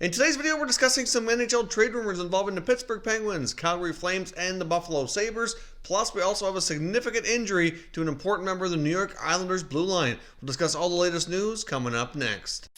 In today's video, we're discussing some NHL trade rumors involving the Pittsburgh Penguins, Calgary Flames, and the Buffalo Sabres. Plus, we also have a significant injury to an important member of the New York Islanders blue line. We'll discuss all the latest news coming up next.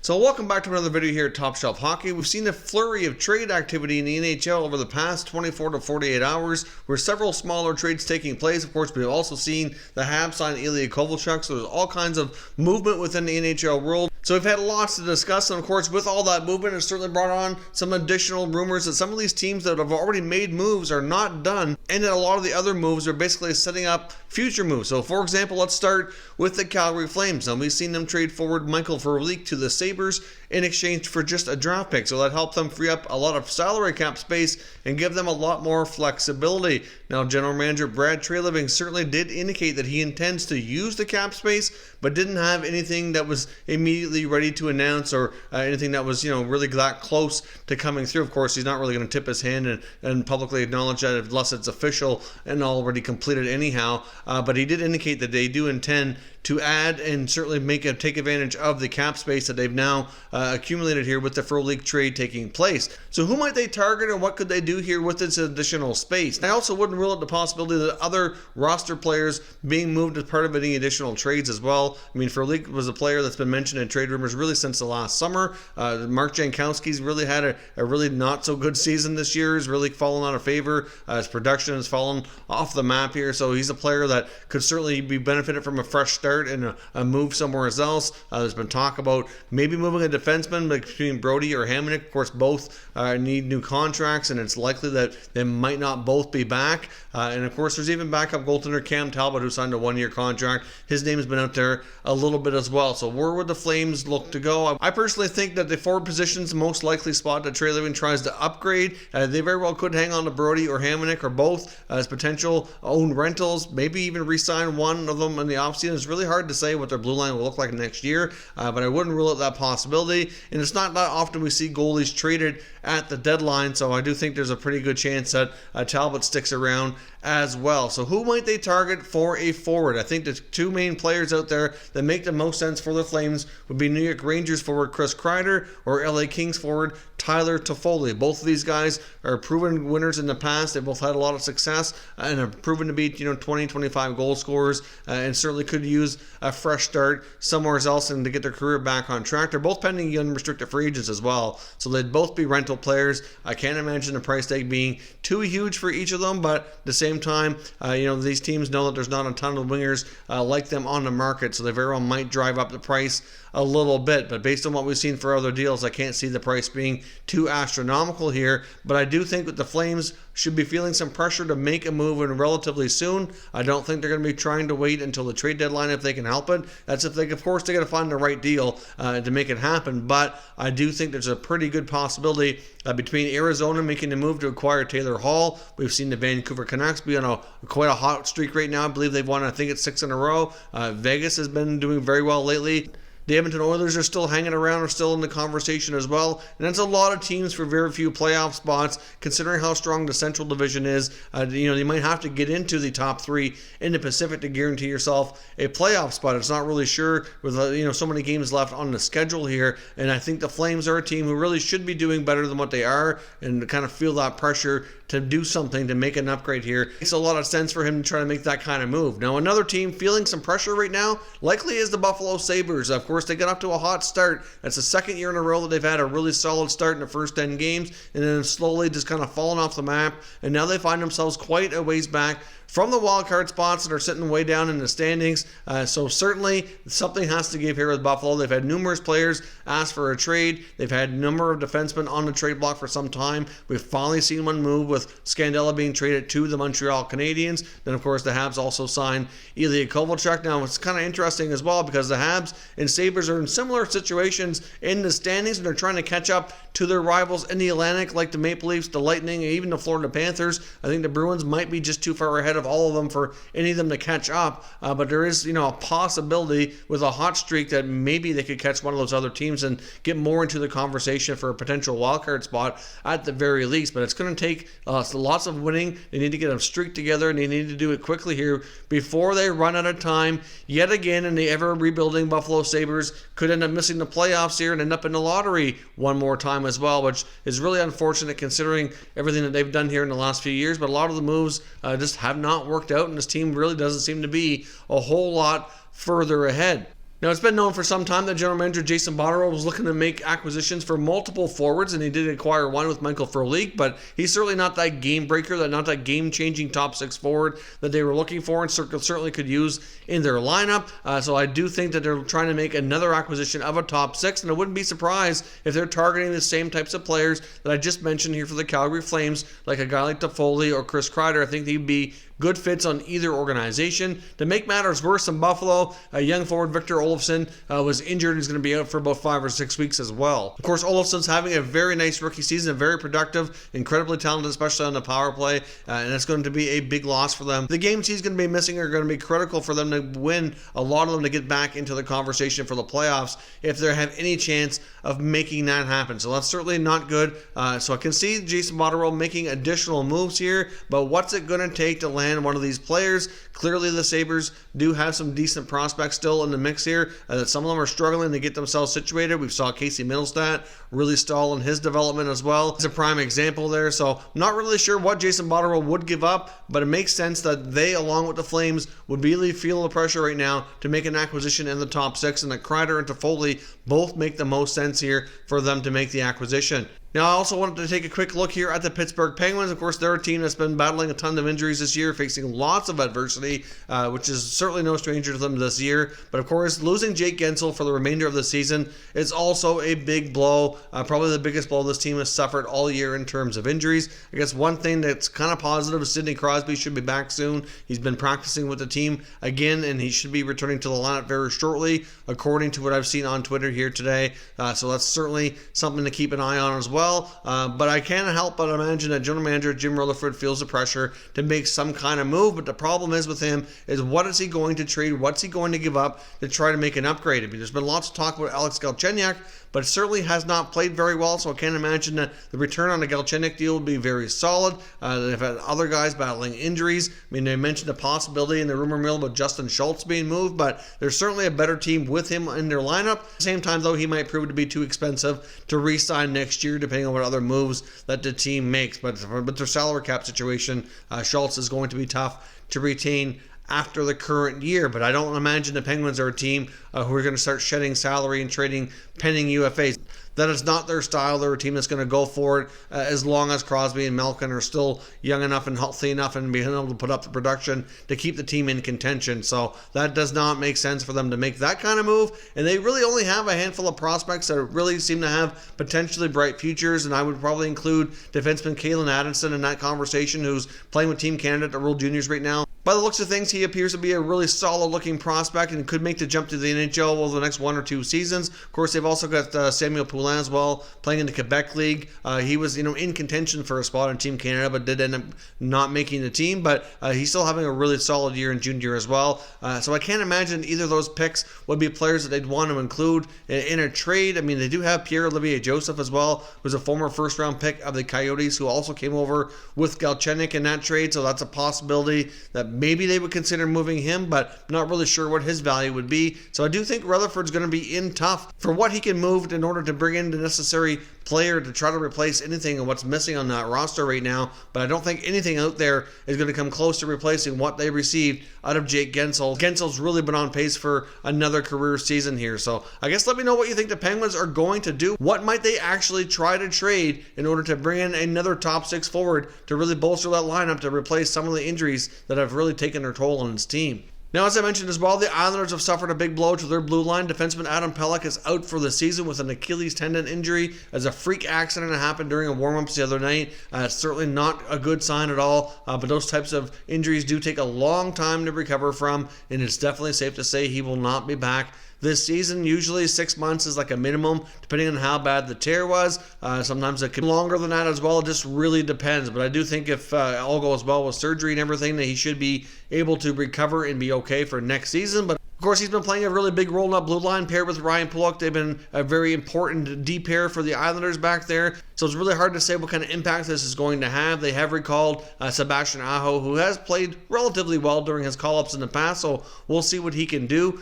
So welcome back to another video here at Top Shelf Hockey. We've seen a flurry of trade activity in the NHL over the past 24 to 48 hours, where several smaller trades taking place. Of course, we've also seen the Habs sign Ilya Kovalchuk, so there's all kinds of movement within the NHL world. So we've had lots to discuss, and of course, with all that movement, it's certainly brought on some additional rumors that some of these teams that have already made moves are not done, and that a lot of the other moves are basically setting up future moves. So, for example, let's start with the Calgary Flames. Now, we've seen them trade forward Michael Verleek to the Sabres in exchange for just a draft pick. So that helped them free up a lot of salary cap space and give them a lot more flexibility. Now, General Manager Brad Treliving certainly did indicate that he intends to use the cap space, but didn't have anything that was immediately ready to announce or anything that was, really that close to coming through. Of course, he's not really going to tip his hand and publicly acknowledge that unless it's official and already completed anyhow. But he did indicate that they do intend to add and certainly take advantage of the cap space that they've now accumulated here with the Verleek trade taking place. So who might they target and what could they do here with this additional space? I also wouldn't rule out the possibility that other roster players being moved as part of any additional trades as well. I mean, Verleek was a player that's been mentioned in trade rumors really since the last summer. Mark Jankowski's really had a really not so good season this year. He's really fallen out of favor. His production has fallen off the map here. So he's a player that could certainly be benefited from a fresh start and a move somewhere else. There's been talk about maybe moving a defenseman between Brody or Hamonic. Of course, both need new contracts, and it's likely that they might not both be back. And of course, there's even backup goaltender Cam Talbot, who signed a one-year contract. His name has been out there a little bit as well. So where would the Flames look to go? I personally think that the forward position's the most likely spot that Treliving tries to upgrade. They very well could hang on to Brody or Hamonic or both as potential owned rentals, maybe even re-sign one of them in the offseason. It's really hard to say what their blue line will look like next year, but I wouldn't rule out that possibility. And it's not that often we see goalies traded at the deadline, so I do think there's a pretty good chance that Talbot sticks around as well. So who might they target for a forward? I think the two main players out there that make the most sense for the Flames would be New York Rangers forward Chris Kreider or LA Kings forward Tyler Toffoli. Both of these guys are proven winners in the past. They both had a lot of success and have proven to be 20, 25 goal scorers and certainly could use a fresh start somewhere else and to get their career back on track. They're both pending unrestricted free agents as well, so they'd both be rental players. I can't imagine the price tag being too huge for each of them, but at the same time, these teams know that there's not a ton of wingers like them on the market, so they very well might drive up the price a little bit. But based on what we've seen for other deals, I can't see the price being too astronomical here. But I do think that the Flames should be feeling some pressure to make a move in relatively soon. I don't think they're going to be trying to wait until the trade deadline if they can help it. That's if they, of course, they got to find the right deal to make it happen. But I do think there's a pretty good possibility between Arizona making the move to acquire Taylor Hall. We've seen the Vancouver Canucks be on quite a hot streak right now. I believe they've won, I think it's 6 in a row. Vegas has been doing very well lately. The Edmonton Oilers are still hanging around, are still in the conversation as well. And that's a lot of teams for very few playoff spots, considering how strong the Central Division is. You might have to get into the top 3 in the Pacific to guarantee yourself a playoff spot. It's not really sure with so many games left on the schedule here. And I think the Flames are a team who really should be doing better than what they are and kind of feel that pressure to do something to make an upgrade here. It makes a lot of sense for him to try to make that kind of move. Now, another team feeling some pressure right now likely is the Buffalo Sabres. Of course, they got off to a hot start. That's the second year in a row that they've had a really solid start in the first 10 games and then slowly just kind of fallen off the map. And now they find themselves quite a ways back from the wild card spots that are sitting way down in the standings. So certainly something has to give here with Buffalo. They've had numerous players ask for a trade. They've had a number of defensemen on the trade block for some time. We've finally seen one move with Scandella being traded to the Montreal Canadiens. Then, of course, the Habs also signed Ilya Kovalchuk. Now, it's kind of interesting as well because the Habs and Sabres are in similar situations in the standings, and they're trying to catch up to their rivals in the Atlantic, like the Maple Leafs, the Lightning, and even the Florida Panthers. I think the Bruins might be just too far ahead of all of them for any of them to catch up, but there is, a possibility with a hot streak that maybe they could catch one of those other teams and get more into the conversation for a potential wildcard spot at the very least. But it's going to take lots of winning. They need to get a streak together, and they need to do it quickly here before they run out of time yet again, and the ever-rebuilding Buffalo Sabres could end up missing the playoffs here and end up in the lottery one more time as well, which is really unfortunate considering everything that they've done here in the last few years. But a lot of the moves just have not worked out, and this team really doesn't seem to be a whole lot further ahead. Now, it's been known for some time that general manager Jason Botterill was looking to make acquisitions for multiple forwards, and he did acquire one with Michael Frolik, but he's certainly not that game breaker, not that game-changing top six forward that they were looking for and certainly could use in their lineup. So I do think that they're trying to make another acquisition of a top six, and I wouldn't be surprised if they're targeting the same types of players that I just mentioned here for the Calgary Flames, like a guy like Toffoli or Chris Kreider. I think they'd be good fits on either organization. To make matters worse, in Buffalo, young forward Victor Olofsson was injured. He's going to be out for about 5 or 6 weeks as well. Of course, Olofsson's having a very nice rookie season, very productive, incredibly talented, especially on the power play, and it's going to be a big loss for them. The games he's going to be missing are going to be critical for them to win, a lot of them to get back into the conversation for the playoffs if they have any chance of making that happen. So that's certainly not good. So I can see Jason Botterill making additional moves here, but what's it going to take to land one of these players? Clearly the Sabres do have some decent prospects still in the mix here. Some of them are struggling to get themselves situated. We saw Casey Middlestat really stall in his development as well. It's a prime example there. So I'm not really sure what Jason Botterill would give up, but it makes sense that they, along with the Flames, would really feel the pressure right now to make an acquisition in the top six, and that Kreider and Toffoli both make the most sense here for them to make the acquisition. Now, I also wanted to take a quick look here at the Pittsburgh Penguins. Of course, they're a team that's been battling a ton of injuries this year, facing lots of adversity, which is certainly no stranger to them this year. But of course, losing Jake Guentzel for the remainder of the season is also a big blow, probably the biggest blow this team has suffered all year in terms of injuries. I guess one thing that's kind of positive is Sidney Crosby should be back soon. He's been practicing with the team again, and he should be returning to the lineup very shortly, according to what I've seen on Twitter here today. So that's certainly something to keep an eye on as well. But I can't help but imagine that general manager Jim Rutherford feels the pressure to make some kind of move. But the problem is with him is, what is he going to trade? What's he going to give up to try to make an upgrade? I mean, there's been lots of talk about Alex Galchenyuk, but certainly has not played very well, so I can't imagine that the return on the Galchenyuk deal would be very solid. They've had other guys battling injuries. I mean, they mentioned the possibility in the rumor mill about Justin Schultz being moved, but there's certainly a better team with him in their lineup. At the same time, though, he might prove to be too expensive to re-sign next year, depending on what other moves that the team makes. But their salary cap situation, Schultz is going to be tough to retain after the current year. But I don't imagine the Penguins are a team who are going to start shedding salary and trading pending UFAs. That is not their style. They're a team that's going to go for it as long as Crosby and Malkin are still young enough and healthy enough and being able to put up the production to keep the team in contention. So that does not make sense for them to make that kind of move. And they really only have a handful of prospects that really seem to have potentially bright futures. And I would probably include defenseman Kalen Addison in that conversation, who's playing with Team Canada at the World Juniors right now. By the looks of things, he appears to be a really solid-looking prospect and could make the jump to the NHL over the next 1 or 2 seasons. Of course, they've also got Samuel Poulin as well, playing in the Quebec League. He was, in contention for a spot on Team Canada, but did end up not making the team. But he's still having a really solid year in junior as well. So I can't imagine either of those picks would be players that they'd want to include in a trade. I mean, they do have Pierre-Olivier Joseph as well, who's a former first-round pick of the Coyotes, who also came over with Galchenyuk in that trade. So that's a possibility that maybe they would consider moving him, but not really sure what his value would be. So I do think Rutherford's going to be in tough for what he can move in order to bring in the necessary player to try to replace anything of what's missing on that roster right now. But I don't think anything out there is going to come close to replacing what they received out of Jake Guentzel. Guentzel's really been on pace for another career season here. So I guess let me know what you think the Penguins are going to do. What might they actually try to trade in order to bring in another top six forward to really bolster that lineup to replace some of the injuries that have really taken their toll on his team? Now, as I mentioned as well, the Islanders have suffered a big blow to their blue line. Defenseman Adam Pelech is out for the season with an Achilles tendon injury as a freak accident that happened during a warm-ups the other night. It's certainly not a good sign at all, but those types of injuries do take a long time to recover from, and it's definitely safe to say he will not be back this season. Usually 6 months is like a minimum, depending on how bad the tear was. Sometimes it could be longer than that as well. It just really depends. But I do think if all goes well with surgery and everything, that he should be able to recover and be okay for next season. But of course, he's been playing a really big role in that blue line paired with Ryan Pelech. They've been a very important D pair for the Islanders back there. So it's really hard to say what kind of impact this is going to have. They have recalled Sebastian Aho, who has played relatively well during his call-ups in the past. So we'll see what he can do.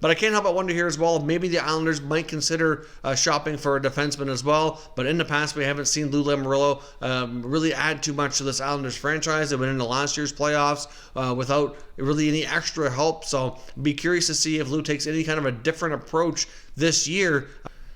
But I can't help but wonder here as well if maybe the Islanders might consider shopping for a defenseman as well. But in the past, we haven't seen Lou Lamoriello really add too much to this Islanders franchise. They went into last year's playoffs without really any extra help. So be curious to see if Lou takes any kind of a different approach this year.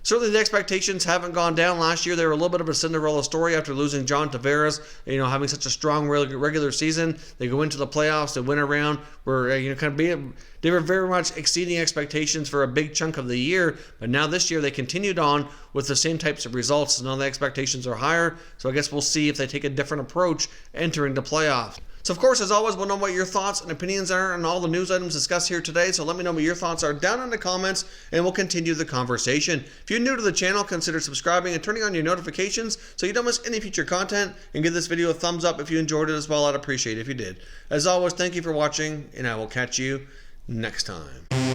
Certainly the expectations haven't gone down. Last year they were a little bit of a Cinderella story after losing John Tavares, having such a strong regular season. They go into the playoffs, they win a round, they were very much exceeding expectations for a big chunk of the year. But now this year they continued on with the same types of results. Now the expectations are higher, so I guess we'll see if they take a different approach entering the playoffs. So of course, as always, we'll know what your thoughts and opinions are on all the news items discussed here today. So let me know what your thoughts are down in the comments, and we'll continue the conversation. If you're new to the channel, consider subscribing and turning on your notifications so you don't miss any future content. And give this video a thumbs up if you enjoyed it as well. I'd appreciate it if you did. As always, thank you for watching, and I will catch you next time.